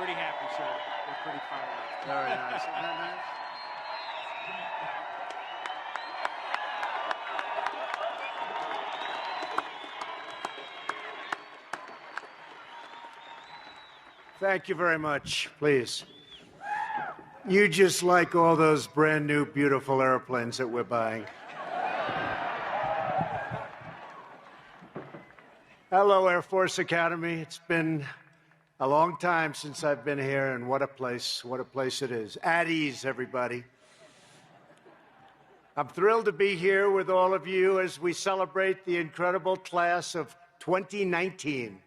pretty happy, sir. We're pretty fired up. Very nice. Isn't that nice? Thank you very much. Please. You just like all those brand new, beautiful airplanes that we're buying. Hello, Air Force Academy. It's been a long time since I've been here, and what a place it is. At ease, everybody. I'm thrilled to be here with all of you as we celebrate the incredible class of 2019.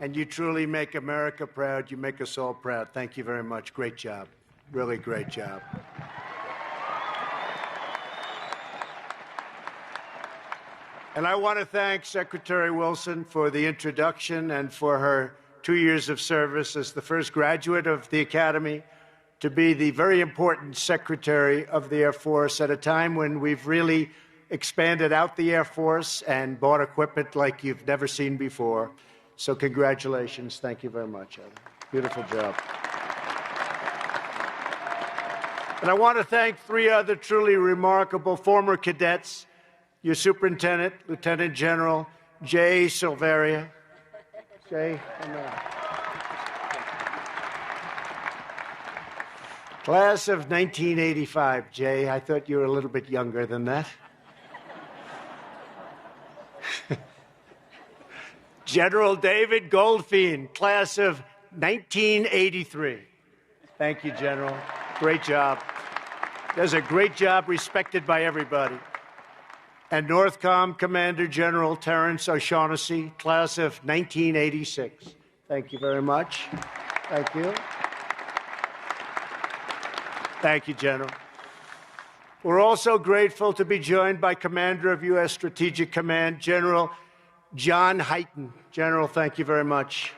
And you truly make America proud. You make us all proud. Thank you very much. Great job. Really great job. And I want to thank Secretary Wilson for the introduction and for her 2 years of service as the first graduate of the Academy to be the very important Secretary of the Air Force at a time when we've really expanded out the Air Force and bought equipment like you've never seen before. So congratulations. Thank you very much, Ellen. Beautiful job. And I want to thank 3 other truly remarkable former cadets, your Superintendent, Lieutenant General Jay Silveria. Jay, Class of 1985, Jay. I thought you were a little bit younger than that. General David Goldfein, class of 1983. Thank you, General. Great job. Does a great job, respected by everybody. And Northcom Commander General Terrence O'Shaughnessy, class of 1986. Thank you very much. Thank you. Thank you, General. We're also grateful to be joined by Commander of U.S. Strategic Command, General John Hyten. General, thank you very much.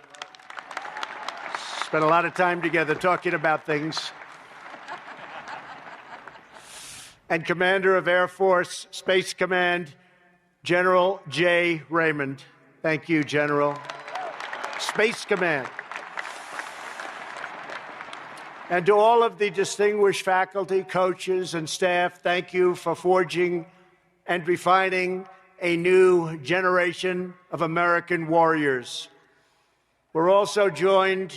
Spent a lot of time together talking about things. And Commander of Air Force Space Command, General J. Raymond. Thank you, General. Space Command. And to all of the distinguished faculty, coaches, and staff, thank you for forging and refining a new generation of American warriors. We're also joined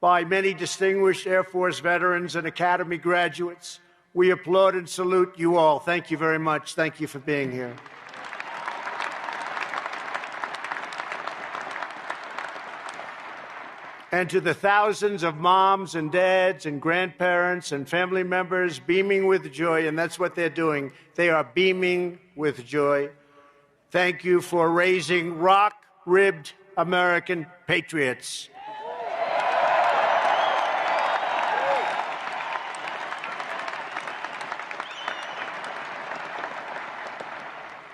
by many distinguished Air Force veterans and Academy graduates. We applaud and salute you all. Thank you very much. Thank you for being here. And to the thousands of moms and dads and grandparents and family members beaming with joy, and that's what they're doing. They are beaming with joy. Thank you for raising rock-ribbed American patriots.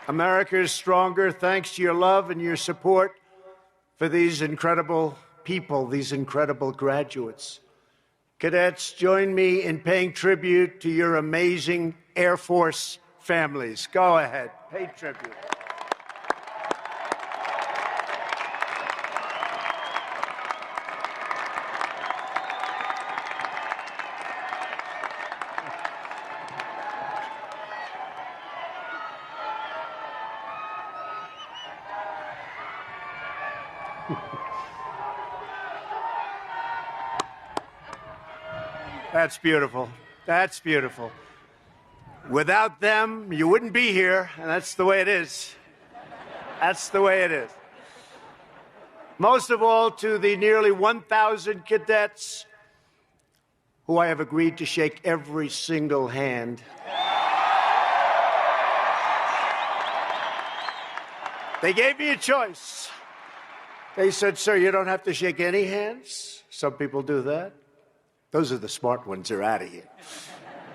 America is stronger thanks to your love and your support for these incredible people, these incredible graduates. Cadets, join me in paying tribute to your amazing Air Force families. Go ahead, pay tribute. That's beautiful. That's beautiful. Without them, you wouldn't be here, and that's the way it is. That's the way it is. Most of all, to the nearly 1,000 cadets who I have agreed to shake every single hand. They gave me a choice. They said, sir, you don't have to shake any hands. Some people do that. Those are the smart ones. They're out of here.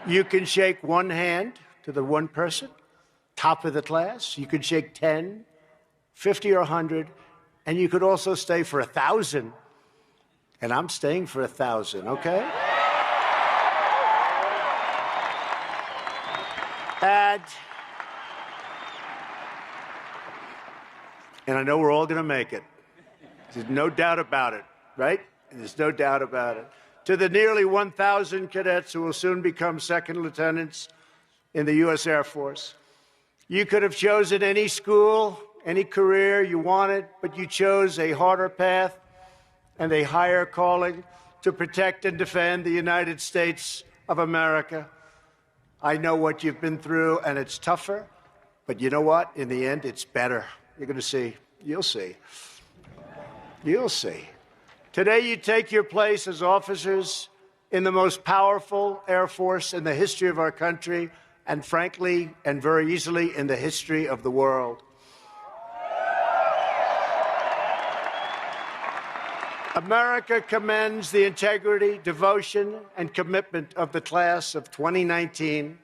You can shake one hand to the one person, top of the class. You could shake 10, 50, or 100. And you could also stay for 1,000. And I'm staying for 1,000, okay? And I know we're all going to make it. There's no doubt about it, right? There's no doubt about it. To the nearly 1,000 cadets who will soon become second lieutenants in the U.S. Air Force, you could have chosen any school, any career you wanted, but you chose a harder path and a higher calling to protect and defend the United States of America. I know what you've been through, and it's tougher, but you know what? In the end, it's better. You're going to see. You'll see. You'll see. Today, you take your place as officers in the most powerful Air Force in the history of our country, and frankly, and very easily, in the history of the world. America commends the integrity, devotion, and commitment of the class of 2019.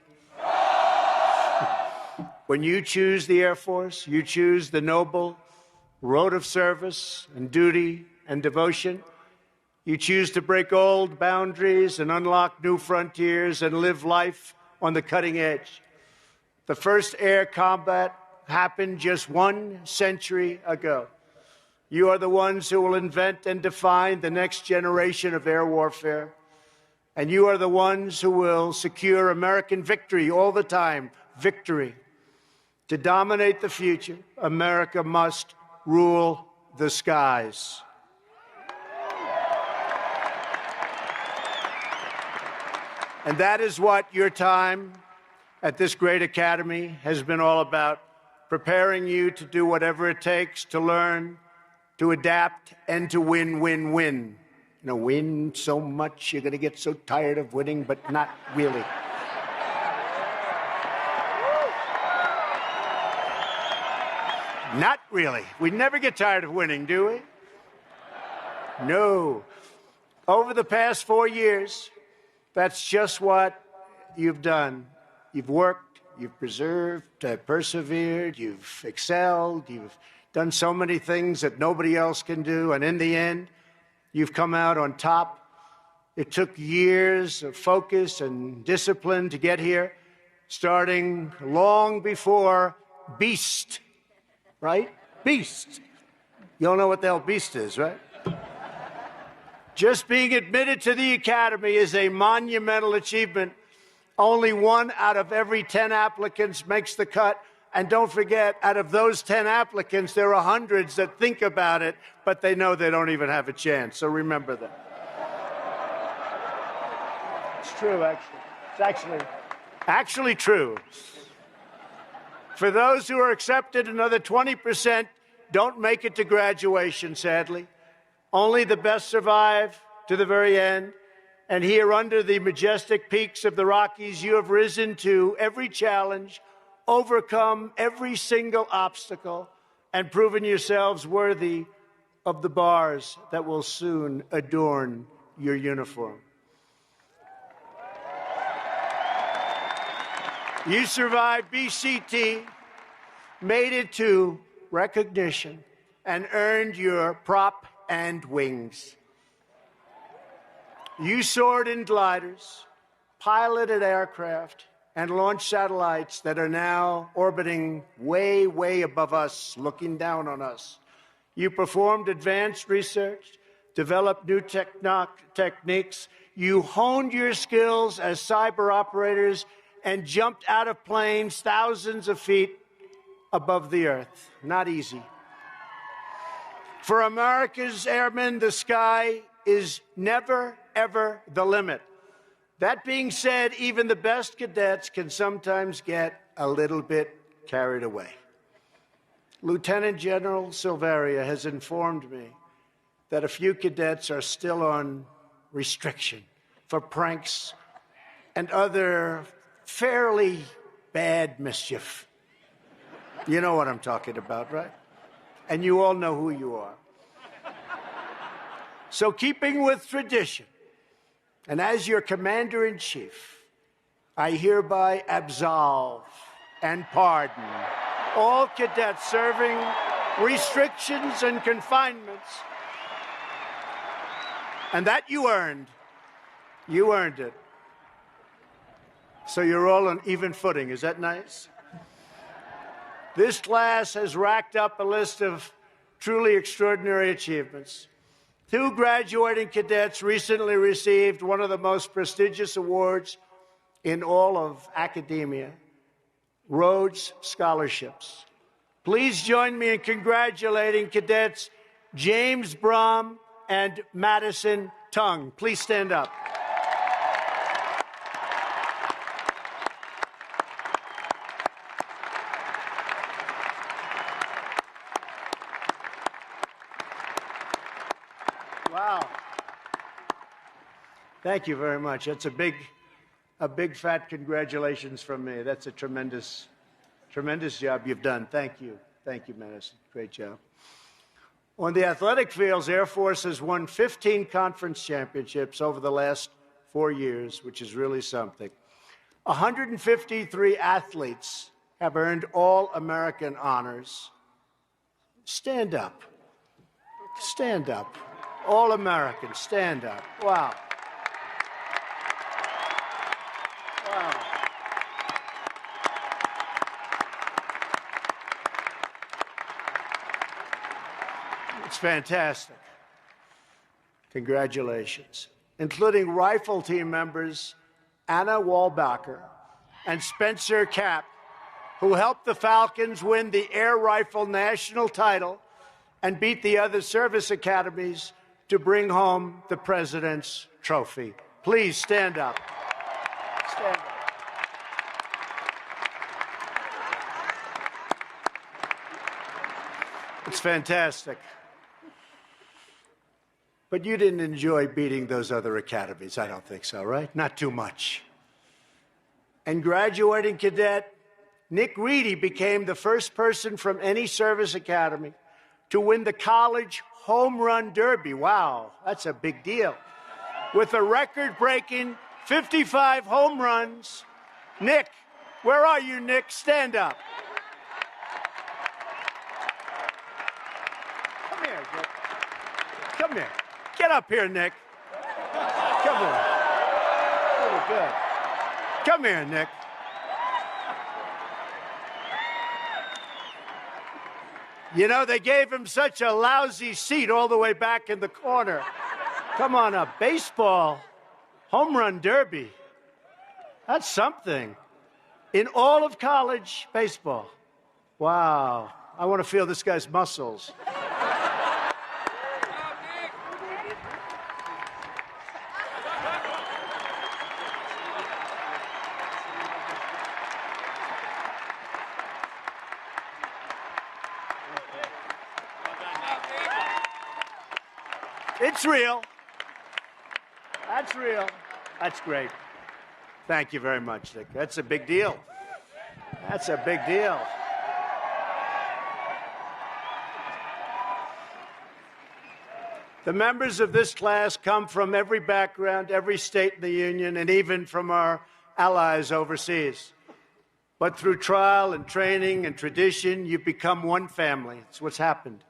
When you choose the Air Force, you choose the noble road of service and duty and devotion. You choose to break old boundaries and unlock new frontiers and live life on the cutting edge. The first air combat happened just 1 century ago. You are the ones who will invent and define the next generation of air warfare. And you are the ones who will secure American victory all the time, victory. To dominate the future, America must rule the skies. And that is what your time at this great academy has been all about, preparing you to do whatever it takes to learn, to adapt, and to win, win, win. You know, win so much, you're going to get so tired of winning, but not really. Not really. We never get tired of winning, do we? No. Over the past 4 years, that's just what you've done. You've worked, you've preserved, persevered, you've excelled, you've done so many things that nobody else can do, and in the end, you've come out on top. It took years of focus and discipline to get here, starting long before Beast, right? Beast. You all know what the hell Beast is, right? Just being admitted to the academy is a monumental achievement. Only 1 out of every 10 applicants makes the cut. And don't forget, out of those 10 applicants, there are hundreds that think about it, but they know they don't even have a chance. So remember that. It's true, actually. It's actually true. For those who are accepted, another 20% don't make it to graduation, sadly. Only the best survive to the very end. And here under the majestic peaks of the Rockies, you have risen to every challenge, overcome every single obstacle, and proven yourselves worthy of the bars that will soon adorn your uniform. You survived BCT, made it to recognition, and earned your prop and wings. You soared in gliders, piloted aircraft, and launched satellites that are now orbiting way, way above us, looking down on us. You performed advanced research, developed new techniques. You honed your skills as cyber operators and jumped out of planes thousands of feet above the earth. Not easy. For America's airmen, the sky is never, ever the limit. That being said, even the best cadets can sometimes get a little bit carried away. Lieutenant General Silveria has informed me that a few cadets are still on restriction for pranks and other fairly bad mischief. You know what I'm talking about, right? And you all know who you are. So keeping with tradition, and as your commander-in-chief, I hereby absolve and pardon all cadets serving restrictions and confinements. And that you earned. You earned it. So you're all on even footing. Is that nice? This class has racked up a list of truly extraordinary achievements. Two graduating cadets recently received one of the most prestigious awards in all of academia, Rhodes Scholarships. Please join me in congratulating cadets James Brom and Madison Tung. Please stand up. Wow. Thank you very much. That's a big fat congratulations from me. That's a tremendous job you've done. Thank you. Thank you, Madison. Great job. On the athletic fields, Air Force has won 15 conference championships over the last 4 years, which is really something. 153 athletes have earned All-American honors. Stand up. Stand up. All-American, stand up. Wow. Wow. It's fantastic. Congratulations. Including rifle team members Anna Walbacher and Spencer Kapp, who helped the Falcons win the air rifle national title and beat the other service academies to bring home the President's Trophy. Please stand up. Stand up. It's fantastic. But you didn't enjoy beating those other academies. I don't think so, right? Not too much. And graduating cadet Nick Reedy became the first person from any service academy to win the college home run derby. Wow, that's a big deal. With a record-breaking 55 home runs. Nick, where are you, Nick? Stand up. Come here, Nick. Come here. Get up here, Nick. Come here. Really good. Come here, Nick. You know, they gave him such a lousy seat all the way back in the corner. Come on up. Baseball, home run derby. That's something. In all of college baseball. Wow. I want to feel this guy's muscles. It's real. That's real. That's great. Thank you very much, Nick. That's a big deal. That's a big deal. The members of this class come from every background, every state in the Union, and even from our allies overseas. But through trial and training and tradition, you've become one family. It's what's happened.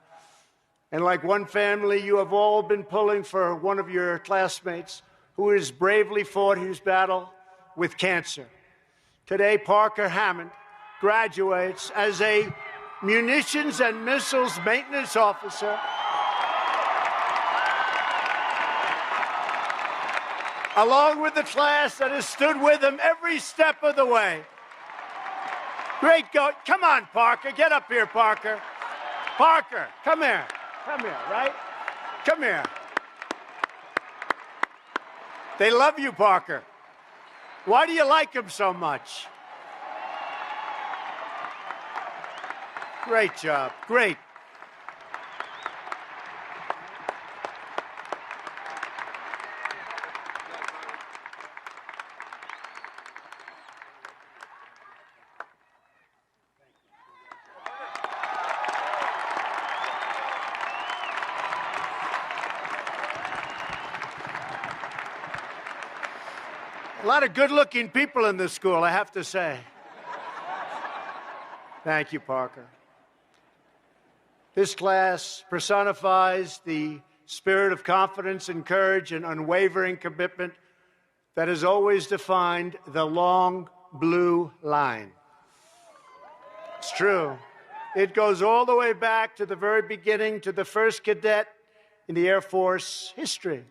And like one family, you have all been pulling for one of your classmates who has bravely fought his battle with cancer. Today, Parker Hammond graduates as a munitions and missiles maintenance officer, along with the class that has stood with him every step of the way. Great go. Come on, Parker. Get up here, Parker. Parker, come here. Come here, right? Come here. They love you, Parker. Why do you like him so much? Great job. Great. A lot of good-looking people in this school, I have to say. Thank you, Parker. This class personifies the spirit of confidence and courage and unwavering commitment that has always defined the long blue line. It's true. It goes all the way back to the very beginning, to the first cadet in the Air Force history.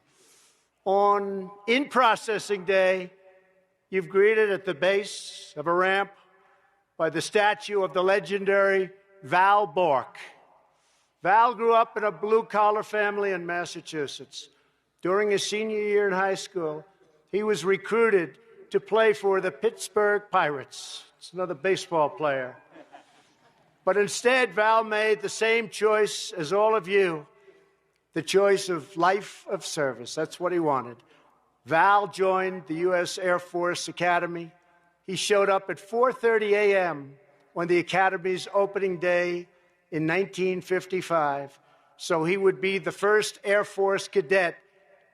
On in-processing day, you've greeted at the base of a ramp by the statue of the legendary Val Bork. Val grew up in a blue-collar family in Massachusetts. During his senior year in high school, he was recruited to play for the Pittsburgh Pirates. It's another baseball player. But instead, Val made the same choice as all of you, the choice of life of service. That's what he wanted. Val joined the U.S. Air Force Academy. He showed up at 4:30 a.m. on the Academy's opening day in 1955, so he would be the first Air Force cadet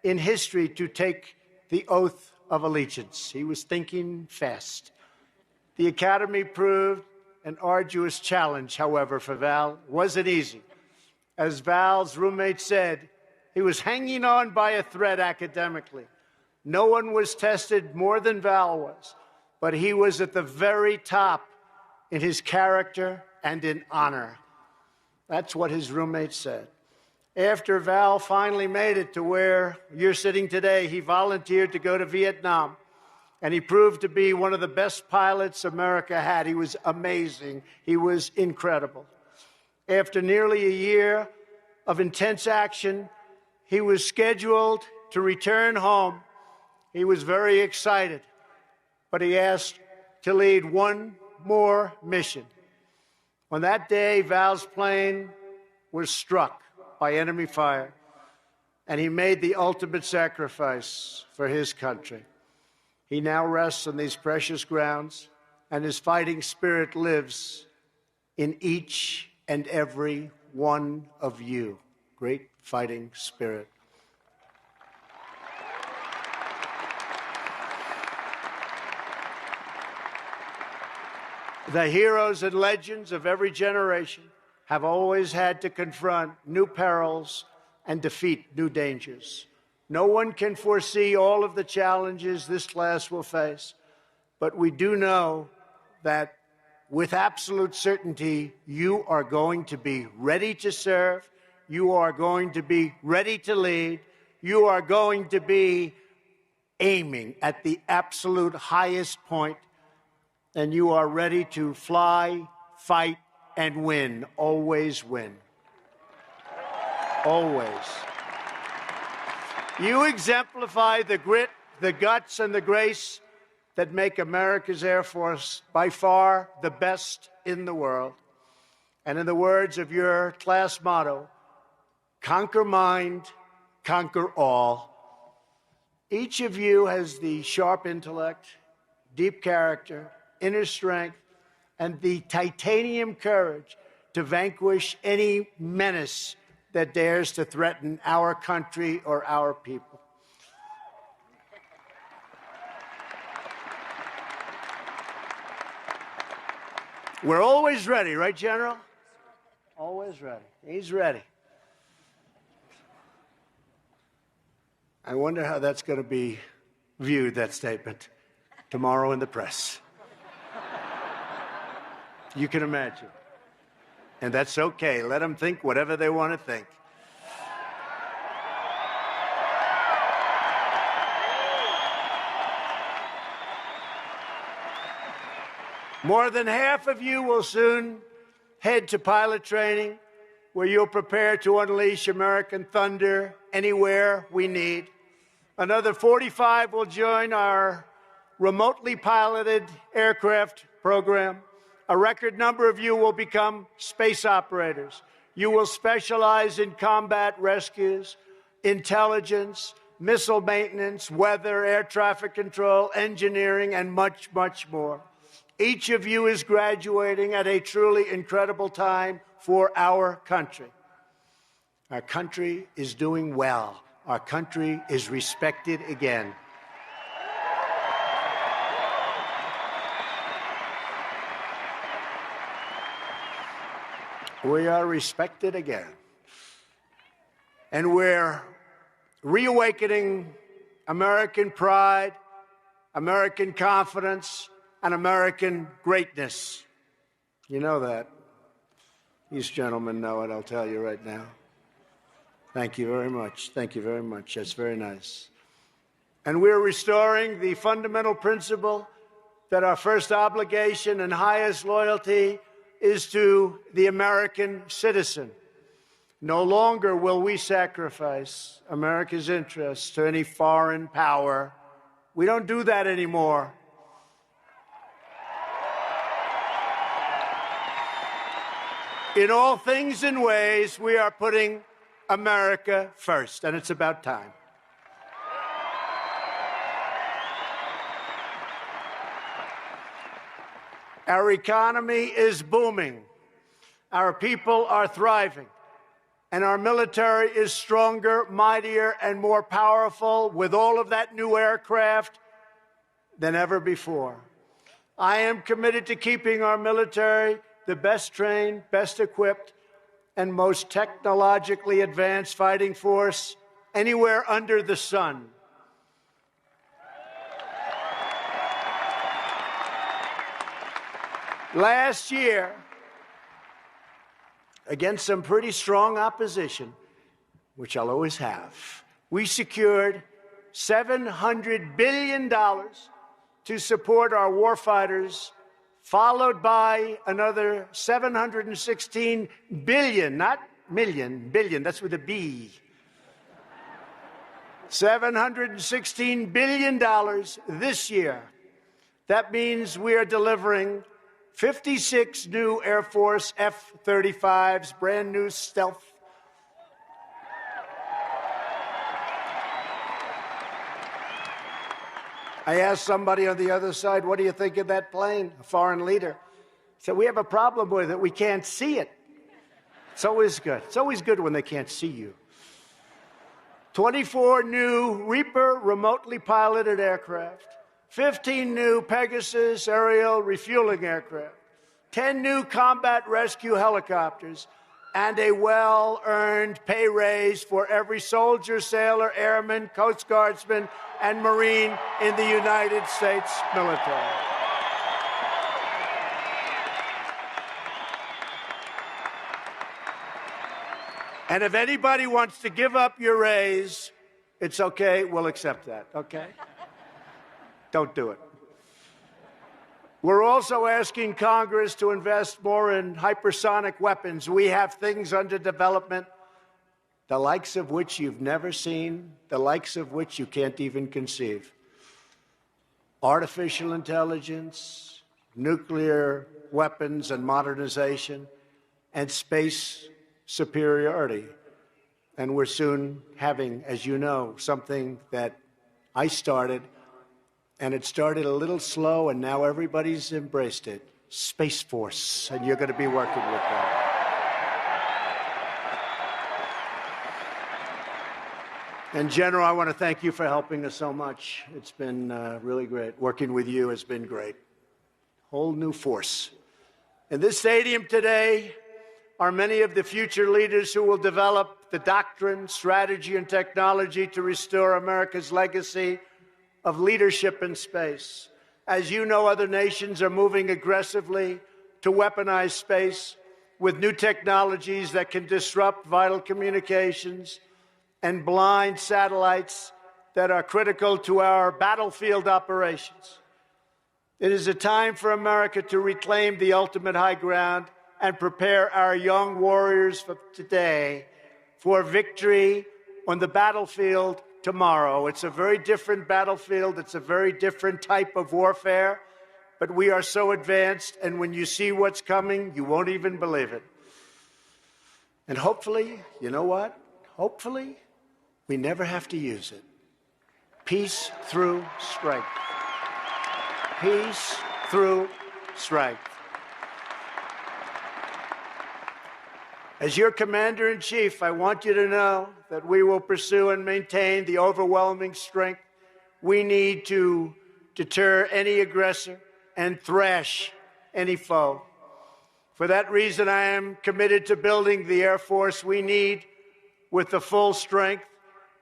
in history to take the oath of allegiance. He was thinking fast. The Academy proved an arduous challenge, however, for Val. It wasn't easy. As Val's roommate said, he was hanging on by a thread academically. No one was tested more than Val was, but he was at the very top in his character and in honor. That's what his roommate said. After Val finally made it to where you're sitting today, he volunteered to go to Vietnam, and he proved to be one of the best pilots America had. He was amazing. He was incredible. After nearly a year of intense action, he was scheduled to return home. He was very excited, but he asked to lead one more mission. On that day, Val's plane was struck by enemy fire, and he made the ultimate sacrifice for his country. He now rests on these precious grounds, and his fighting spirit lives in each and every one of you. Great fighting spirit. The heroes and legends of every generation have always had to confront new perils and defeat new dangers. No one can foresee all of the challenges this class will face, but we do know that with absolute certainty, you are going to be ready to serve, you are going to be ready to lead, you are going to be aiming at the absolute highest point, and you are ready to fly, fight, and win. Always win. Always. You exemplify the grit, the guts, and the grace that make America's Air Force by far the best in the world. And in the words of your class motto, conquer mind, conquer all. Each of you has the sharp intellect, deep character, inner strength, and the titanium courage to vanquish any menace that dares to threaten our country or our people. We're always ready, right, General? Always ready. He's ready. I wonder how that's going to be viewed, that statement, tomorrow in the press. You can imagine. And that's okay. Let them think whatever they want to think. More than half of you will soon head to pilot training, where you'll prepare to unleash American thunder anywhere we need. Another 45 will join our remotely piloted aircraft program. A record number of you will become space operators. You will specialize in combat rescues, intelligence, missile maintenance, weather, air traffic control, engineering, and much, much more. Each of you is graduating at a truly incredible time for our country. Our country is doing well. Our country is respected again. We are respected again. And we're reawakening American pride, American confidence, and American greatness. You know that. These gentlemen know it, I'll tell you right now. Thank you very much. Thank you very much. That's very nice. And we're restoring the fundamental principle that our first obligation and highest loyalty is to the American citizen. No longer will we sacrifice America's interests to any foreign power. We don't do that anymore. In all things and ways, we are putting America first, and it's about time. Our economy is booming. Our people are thriving. And our military is stronger, mightier, and more powerful with all of that new aircraft than ever before. I am committed to keeping our military the best trained, best equipped, and most technologically advanced fighting force anywhere under the sun. Last year, against some pretty strong opposition, which I'll always have, we secured $700 billion to support our warfighters, followed by another $716 billion, not million, billion, that's with a B. $716 billion this year. That means we are delivering 56 new Air Force F-35s, brand new stealth. I asked somebody on the other side, what do you think of that plane? A foreign leader. He said, we have a problem with it. We can't see it. It's always good. It's always good when they can't see you. 24 new Reaper remotely piloted aircraft. 15 new Pegasus aerial refueling aircraft, 10 new combat rescue helicopters, and a well-earned pay raise for every soldier, sailor, airman, Coast Guardsman, and Marine in the United States military. And if anybody wants to give up your raise, it's okay, we'll accept that, okay? Don't do it. We're also asking Congress to invest more in hypersonic weapons. We have things under development, the likes of which you've never seen, the likes of which you can't even conceive. Artificial intelligence, nuclear weapons and modernization, and space superiority. And we're soon having, as you know, something that I started. And it started a little slow, and now everybody's embraced it. Space Force, and you're going to be working with them. And General, I want to thank you for helping us so much. It's been really great. Working with you has been great. Whole new force. In this stadium today are many of the future leaders who will develop the doctrine, strategy, and technology to restore America's legacy of leadership in space. As you know, other nations are moving aggressively to weaponize space with new technologies that can disrupt vital communications and blind satellites that are critical to our battlefield operations. It is a time for America to reclaim the ultimate high ground and prepare our young warriors for today for victory on the battlefield tomorrow. It's a very different battlefield. It's a very different type of warfare. But we are so advanced, and when you see what's coming, you won't even believe it. And hopefully, you know what? Hopefully, we never have to use it. Peace through strength. Peace through strength. As your commander-in-chief, I want you to know that we will pursue and maintain the overwhelming strength we need to deter any aggressor and thrash any foe. For that reason, I am committed to building the Air Force we need with the full strength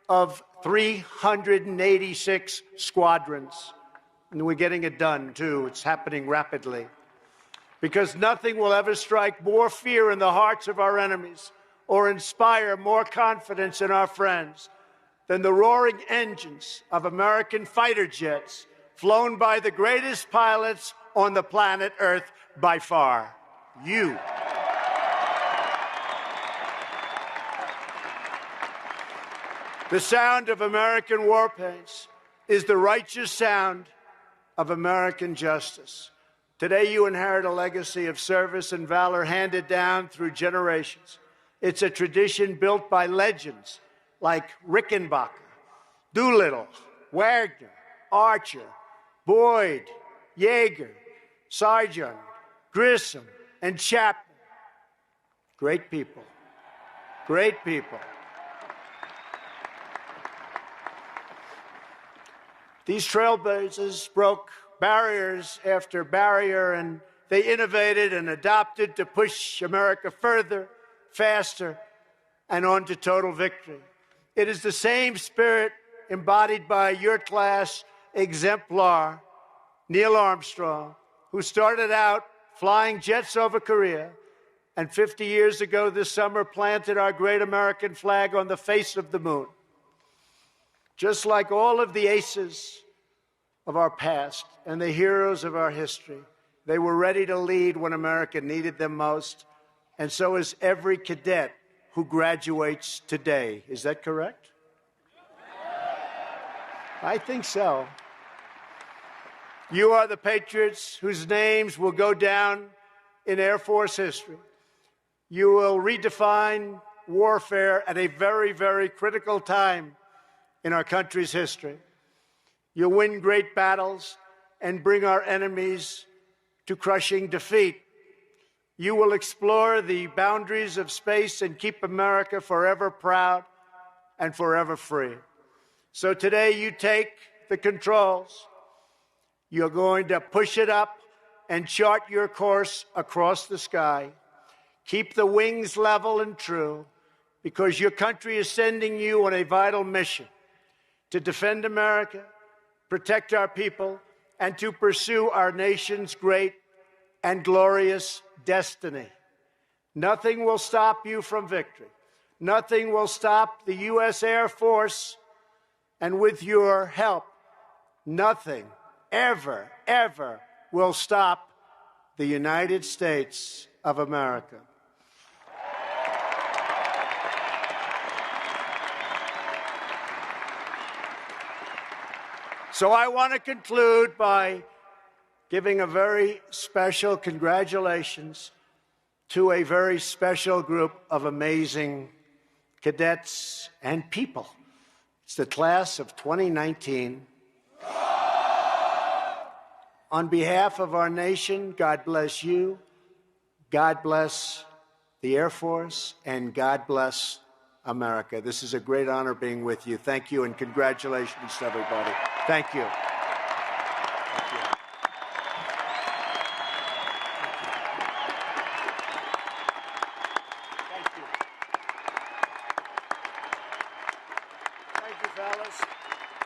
of 386 squadrons. And we're getting it done, too. It's happening rapidly. because nothing will ever strike more fear in the hearts of our enemies or inspire more confidence in our friends than the roaring engines of American fighter jets flown by the greatest pilots on the planet Earth by far, you. The sound of American warpaints is the righteous sound of American justice. Today, you inherit a legacy of service and valor handed down through generations. It's a tradition built by legends like Rickenbacker, Doolittle, Wagner, Archer, Boyd, Yeager, Sargent, Grissom, and Chapman. Great people. Great people. These trailblazers broke barriers after barrier, and they innovated and adopted to push America further, faster, and on to total victory. It is the same spirit embodied by your class exemplar, Neil Armstrong, who started out flying jets over Korea, and 50 years ago this summer planted our great American flag on the face of the moon. Just like all of the aces of our past and the heroes of our history, they were ready to lead when America needed them most, and so is every cadet who graduates today. Is that correct? I think so. You are the patriots whose names will go down in Air Force history. You will redefine warfare at a very, very critical time in our country's history. You'll win great battles and bring our enemies to crushing defeat. You will explore the boundaries of space and keep America forever proud and forever free. So today you take the controls. You're going to push it up and chart your course across the sky. Keep the wings level and true, because your country is sending you on a vital mission to defend America, protect our people, and to pursue our nation's great and glorious destiny. Nothing will stop you from victory. Nothing will stop the U.S. Air Force, and with your help, nothing ever, ever will stop the United States of America. So I want to conclude by giving a very special congratulations to a very special group of amazing cadets and people. It's the class of 2019. On behalf of our nation, God bless you, God bless the Air Force, and God bless America. This is a great honor being with you. Thank you, and congratulations to everybody. Thank you.